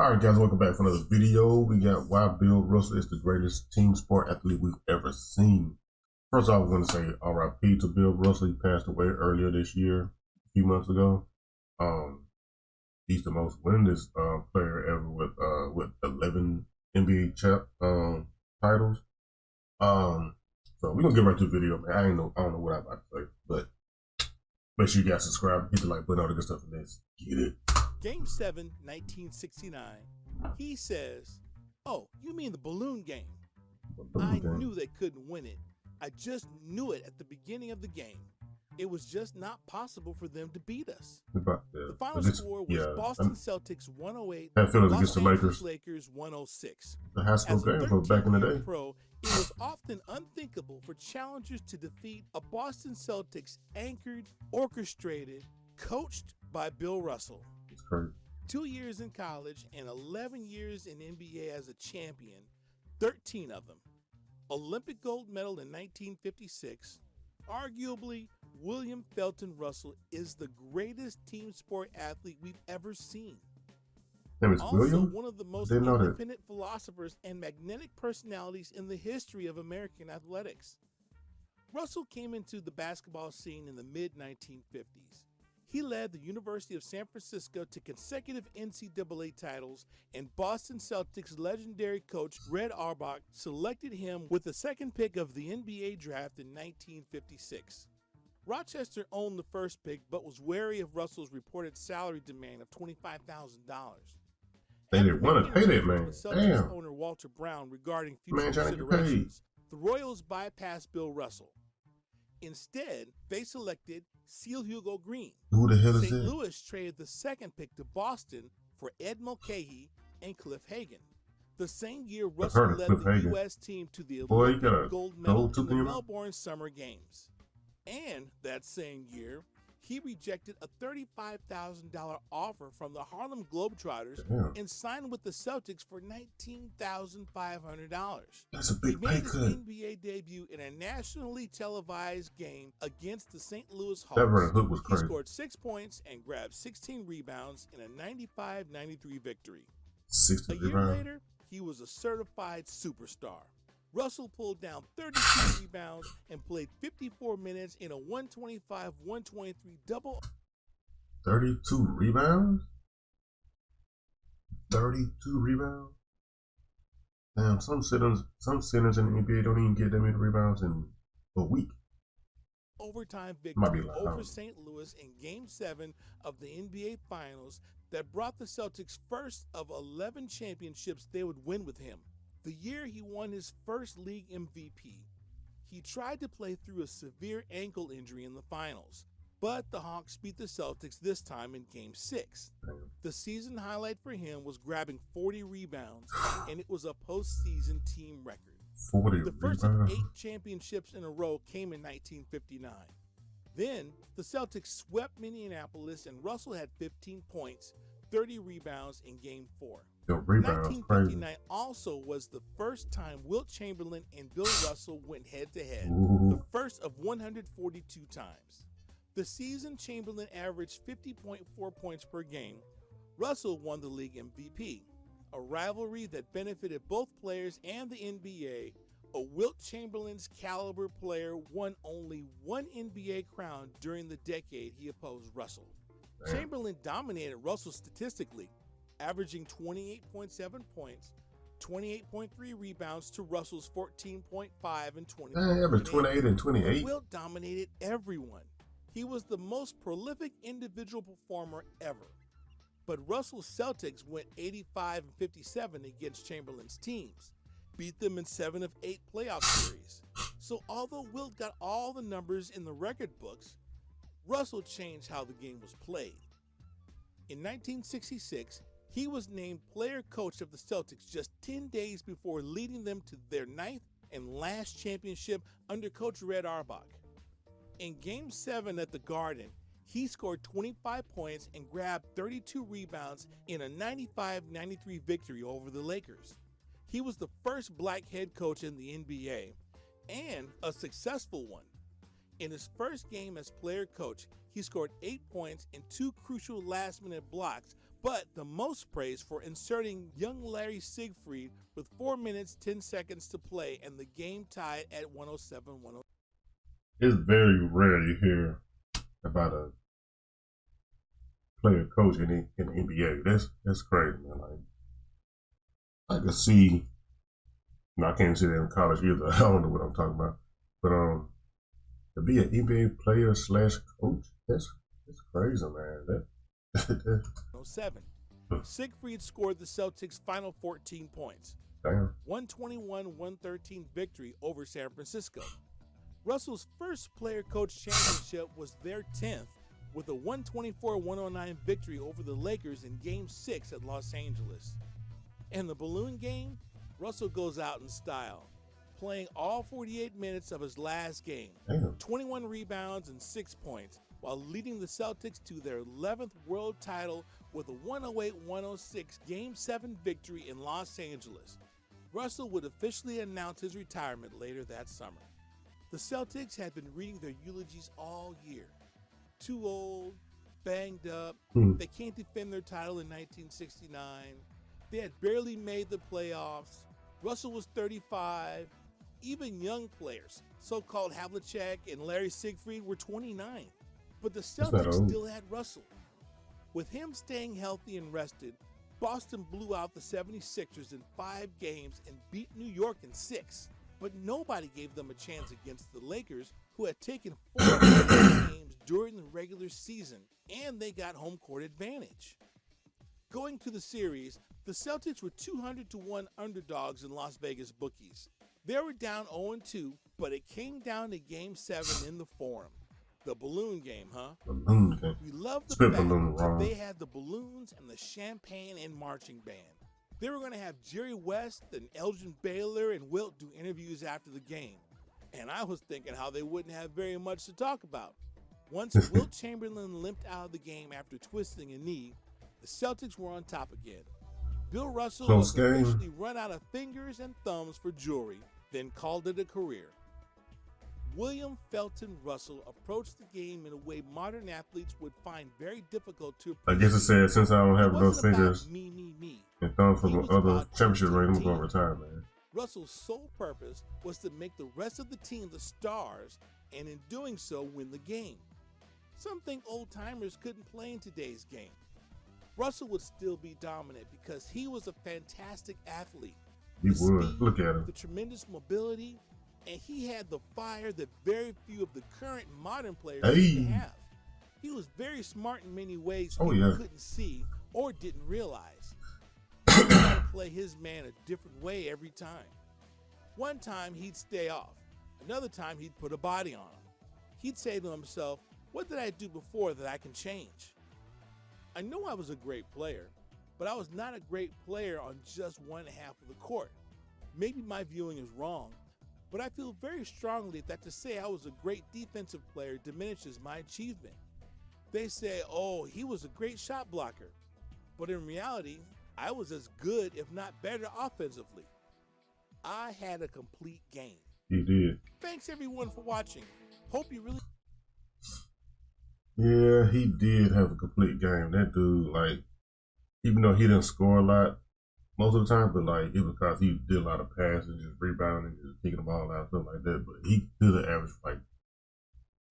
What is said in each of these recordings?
All right, guys, welcome back for another video. We got why Bill Russell is the greatest team sport athlete we've ever seen. First off, we're going to say r.i.p. to Bill Russell. He passed away earlier this year, a few months ago. He's the most winningest player ever with 11 NBA titles. So we're gonna get right to the video, man. I don't know what I'm about to say, but make sure you guys subscribe, hit the like button, all the good stuff for this. Get it. Game 7, 1969. He says, "Oh, you mean the balloon game? I knew they couldn't win it. I just knew it at the beginning of the game. It was just not possible for them to beat us." The final score was Boston Celtics 108, Los Angeles Lakers 106. The high school game from back in the day. Pro, it was often unthinkable for challengers to defeat a Boston Celtics anchored, orchestrated, coached by Bill Russell. It's crazy. 2 years in college and 11 years in NBA as a champion, 13 of them. Olympic gold medal in 1956. Arguably, William Felton Russell is the greatest team sport athlete we've ever seen. Also, William? One of the most independent philosophers and magnetic personalities in the history of American athletics. Russell came into the basketball scene in the mid-1950s. He led the University of San Francisco to consecutive NCAA titles, and Boston Celtics legendary coach Red Auerbach selected him with the second pick of the NBA draft in 1956. Rochester owned the first pick, but was wary of Russell's reported salary demand of $25,000. They didn't want to pay that man. Celtics owner Walter Brown regarding future considerations, the Royals bypassed Bill Russell. Instead, they selected Seal Hugo Green. Who the hell is St. that? Louis traded the second pick to Boston for Ed Mulcahy and Cliff Hagan. The same year, Russell led the U.S. team to the Olympic gold medal in the Melbourne Summer Games. And that same year, he rejected a $35,000 offer from the Harlem Globetrotters and signed with the Celtics for $19,500. That's a big pay cut. He made his NBA debut in a nationally televised game against the St. Louis Hawks. Was he scored 6 points and grabbed 16 rebounds in a 95-93 victory. A year later, he was a certified superstar. Russell pulled down 32 rebounds and played 54 minutes in a 125-123 double. 32 rebounds? 32 rebounds? Damn, some centers in the NBA don't even get that many rebounds in a week. Overtime victory over St. Louis in Game 7 of the NBA Finals that brought the Celtics first of 11 championships they would win with him. The year he won his first league MVP, he tried to play through a severe ankle injury in the finals, but the Hawks beat the Celtics this time in Game 6. The season highlight for him was grabbing 40 rebounds, and it was a postseason team record. The first of 8 championships in a row came in 1959. Then, the Celtics swept Minneapolis, and Russell had 15 points, 30 rebounds in Game 4. 1959 also was the first time Wilt Chamberlain and Bill Russell went head-to-head, the first of 142 times. The season, Chamberlain averaged 50.4 points per game. Russell won the league MVP, a rivalry that benefited both players and the NBA. A Wilt Chamberlain's caliber player won only one NBA crown during the decade he opposed Russell. Chamberlain dominated Russell statistically, averaging 28.7 points, 28.3 rebounds to Russell's 14.5 and 20. 28 and 28. Wilt dominated everyone. He was the most prolific individual performer ever. But Russell's Celtics went 85 and 57 against Chamberlain's teams, beat them in 7 of 8 playoff series. So although Wilt got all the numbers in the record books, Russell changed how the game was played. In 1966, he was named player coach of the Celtics just 10 days before leading them to their 9th and last championship under Coach Red Auerbach. In Game 7 at the Garden, he scored 25 points and grabbed 32 rebounds in a 95-93 victory over the Lakers. He was the first black head coach in the NBA, and a successful one. In his first game as player coach, he scored 8 points and 2 crucial last-minute blocks, but the most praise for inserting young Larry Siegfried with 4 minutes 10 seconds to play and the game tied at 107-107. It's very rare you hear about a player coach in the NBA. That's crazy, man. Like I could see, I can't see that in college either. I don't know what I'm talking about, but to be an NBA player / coach, that's crazy, man. That 7. Siegfried scored the Celtics' final 14 points. Damn. 121-113 victory over San Francisco. Russell's first player-coach championship was their 10th with a 124-109 victory over the Lakers in Game 6 at Los Angeles. In the balloon game, Russell goes out in style, playing all 48 minutes of his last game, 21 rebounds and 6 points, while leading the Celtics to their 11th world title with a 108-106 Game 7 victory in Los Angeles. Russell would officially announce his retirement later that summer. The Celtics had been reading their eulogies all year. Too old, banged up, they can't defend their title in 1969, they had barely made the playoffs, Russell was 35, even young players, so-called Havlicek and Larry Siegfried, were 29. But the Celtics still had Russell. With him staying healthy and rested, Boston blew out the 76ers in 5 games and beat New York in 6. But nobody gave them a chance against the Lakers, who had taken 4 games during the regular season, and they got home court advantage. Going to the series, the Celtics were 200-1 underdogs in Las Vegas bookies. They were down 0-2, but it came down to Game 7 in the Forum. The balloon game, huh? Balloon game. We love the fact that they had the balloons and the champagne and marching band. They were going to have Jerry West and Elgin Baylor and Wilt do interviews after the game. And I was thinking how they wouldn't have very much to talk about. Once Wilt Chamberlain limped out of the game after twisting a knee, the Celtics were on top again. Bill Russell was officially run out of fingers and thumbs for jewelry, then called it a career. William Felton Russell approached the game in a way modern athletes would find very difficult to appreciate. I guess it said, since I don't have those fingers me. and thumbs from other championship rings, I'm going to retire, man. Russell's sole purpose was to make the rest of the team the stars, and in doing so, win the game. Something old-timers couldn't play in today's game. Russell would still be dominant because he was a fantastic athlete. He would. Look at him. The tremendous mobility, and he had the fire that very few of the current modern players seem to have. He was very smart in many ways people couldn't see or didn't realize. He had to play his man a different way every time. One time he'd stay off. Another time he'd put a body on him. He'd say to himself, "What did I do before that I can change?" I know I was a great player, but I was not a great player on just one half of the court. Maybe my viewing is wrong, but I feel very strongly that to say I was a great defensive player diminishes my achievement. They say, oh, he was a great shot blocker. But in reality, I was as good, if not better, offensively. I had a complete game. You did. Thanks, everyone, for watching. Hope you really... Yeah, he did have a complete game. That dude, like, even though he didn't score a lot most of the time, but like, it was because he did a lot of passes, just rebounding, just kicking the ball out, stuff like that. But he did an average, like,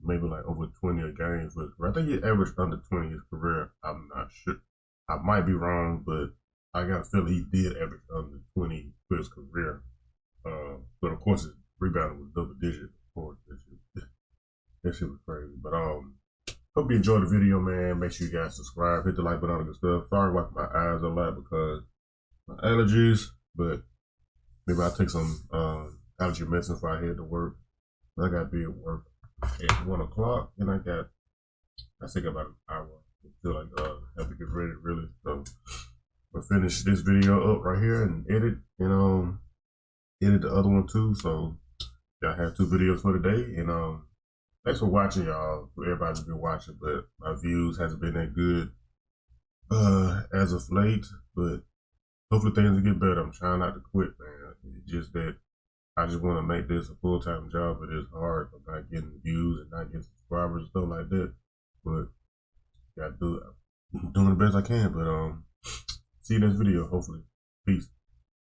maybe like over 20 a game for his career. I think he averaged under 20 his career. I'm not sure. I might be wrong, but I got a feeling he did average under 20 for his career. But of course, his rebounding was double digit. Of course, that shit was crazy. But hope you enjoyed the video, man. Make sure you guys subscribe, hit the like button, all the good stuff. Sorry about my eyes a lot because my allergies, but maybe I'll take some allergy medicine if I head to work. I got to be at work at 1 o'clock, and I think about an hour until I have to get ready, really. So I'll finish this video up right here and edit the other one too. So y'all have 2 videos for today, and thanks for watching, y'all. For everybody's been watching, but my views hasn't been that good as of late. But hopefully things will get better. I'm trying not to quit, man. It's just that I just want to make this a full-time job, but it's hard. I'm not getting views and not getting subscribers and stuff like that. But gotta do it. doing the best I can. But see you next video, hopefully. Peace.